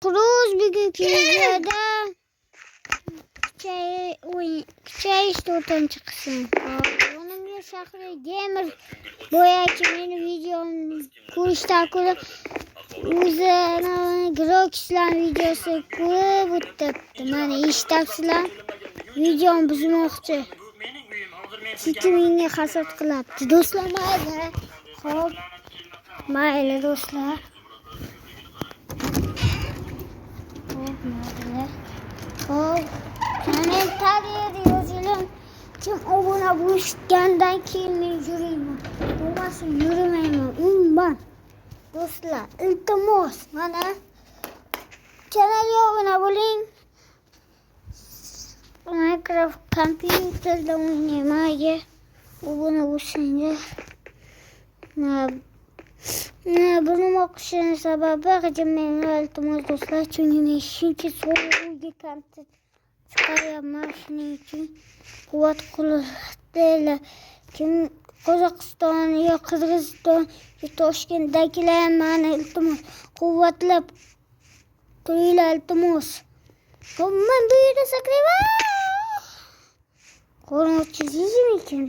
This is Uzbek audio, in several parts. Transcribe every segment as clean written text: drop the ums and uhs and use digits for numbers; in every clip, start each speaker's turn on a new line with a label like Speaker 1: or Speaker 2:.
Speaker 1: Cruz bugungi videoda kuchayish 4-chi qism. O'nimga shahri gamer bo'yaki meni videomni ko'rishdan ko'ra o'zini Groxlan videosi ko'rib o'tibdi. Mana eshityapsizlar. Videom buzmoqchi. Chunki menga hasad qilyapti. Do'stlar, mayli. Xo'p. Mayli do'stlar. Hop, kommentariyada yozing. Kim obuna bo'lishgandan keyin men yurayman. Bo'lmasam yurmayman. Umuman. Do'stlar, iltimos, mana kanalga obuna bo'ling. Minecraft kompyuterda o'ynayman. Obuna bo'lsanglar. Buni o'qishim sababi menga iltimos do'stlar, chunki men shuncha so'rovga kontent chiqaryapman, shuning uchun quvvat qilinglar. Kim Qozog'iston yo Qirg'iziston yo Toshkentdagilar meni iltimos quvvatlab turinglar, iltimos. Men bu yerda sakrayman. Qo'rqonchisizmi ekan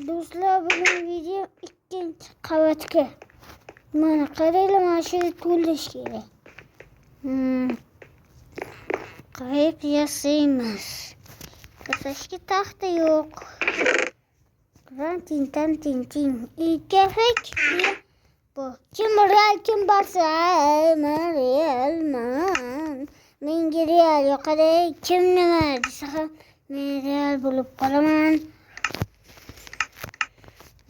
Speaker 1: do'stlar, bugun video 2-qavatga. Mana qaranglar, mana shu to'ldirish kerak. Qayib yasaymiz. Qasashga taxta yo'q. Tin. Ikafak bu. Kim real, kim basa? Men realman. Menga real yo'qadi. Kim nima desa ham men real bo'lib qolaman.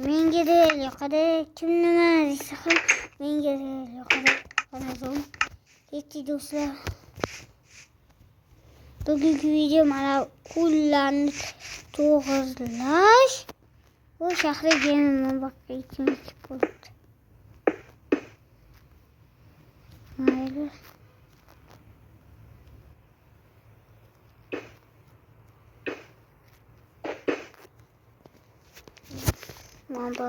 Speaker 1: Menga real yo'qadi. Kim nima desa ham menga real yo'qadi. Qarasam. Ketti do'stlar. Bugungi video mana qo'llarni to'g'irlash. Bu shahri gamer bakka ikkinchi bo'ldi. Mayli. Mana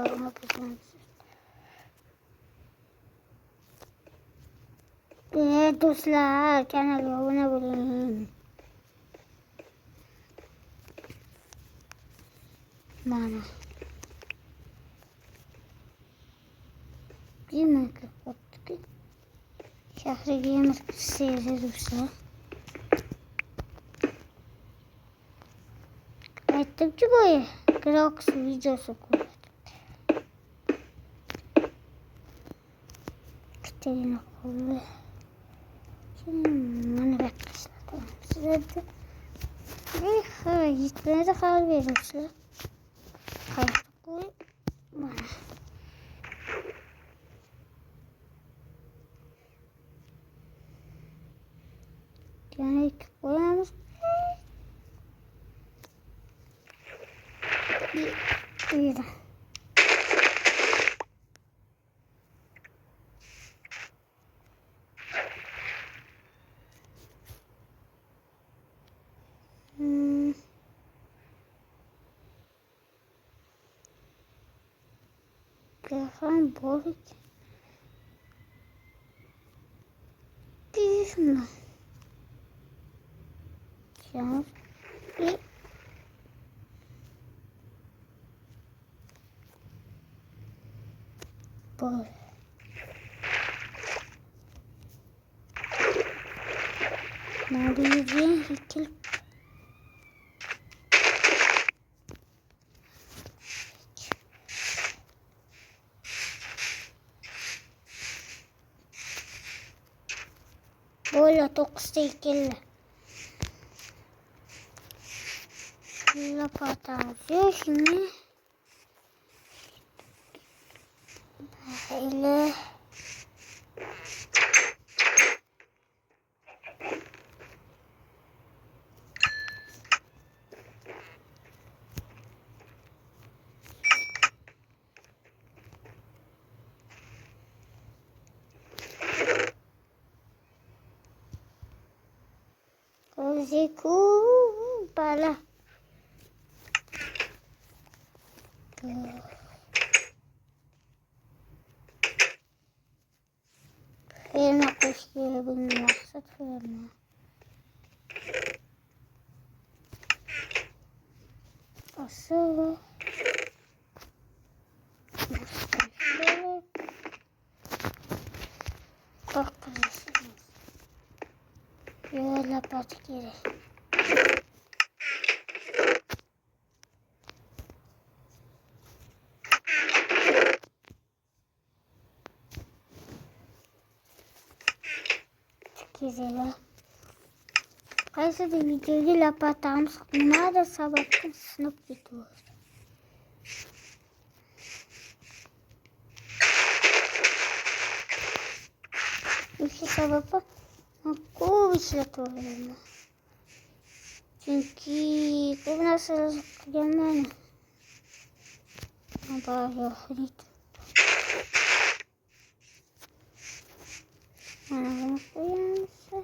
Speaker 1: do'stlar, kanalga obuna bo'ling. Mana. Minecraft shahri gamer server do'stlar. Aytdim-ku boya Grox videosi ko'rdim. Kitini qo'ydi. Mana bak qishladim. Sizlarga yetmedi hal berasizlar. Qayta qo'y. Mana. Yana ikki qo'yamiz. Buyurun. Kafam boğuk. Bismillah. Şans. Boy. Nereye hikil? Böyle 9'da ikili. Lapatacağız şimdi. Böyle. Koziku bala. Keşke benim maksat verme. Asıl. Şöyle. Korkuyorsunuz. Yola pat geri. Güzel. Kaysa da videoyu lapatam sıkma da sabahın sınıf gidiyor. İşte sabahı aku işletiyorum. Çünkü bu nasıl gelmem. Ama yok değil. Ana koyarsa.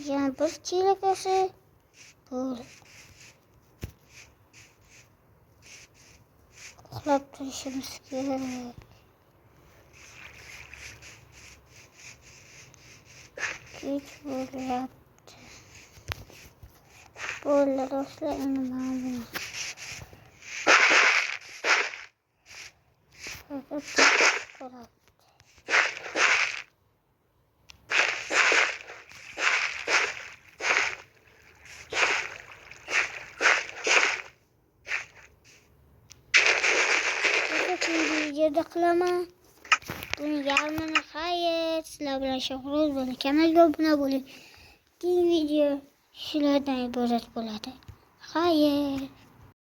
Speaker 1: Yani bir çilek olsa böyle. Kulak turşumuz gerek. Hiç böyle yaptı. Böyle dostlar inanmam. Fakat kolay. Videoda kılama. Bunu yarmana hayır. Sizler bilen şokuruz böyle. Kanalga abone olun. Ki video şulardan ibaret buladı. Hayır.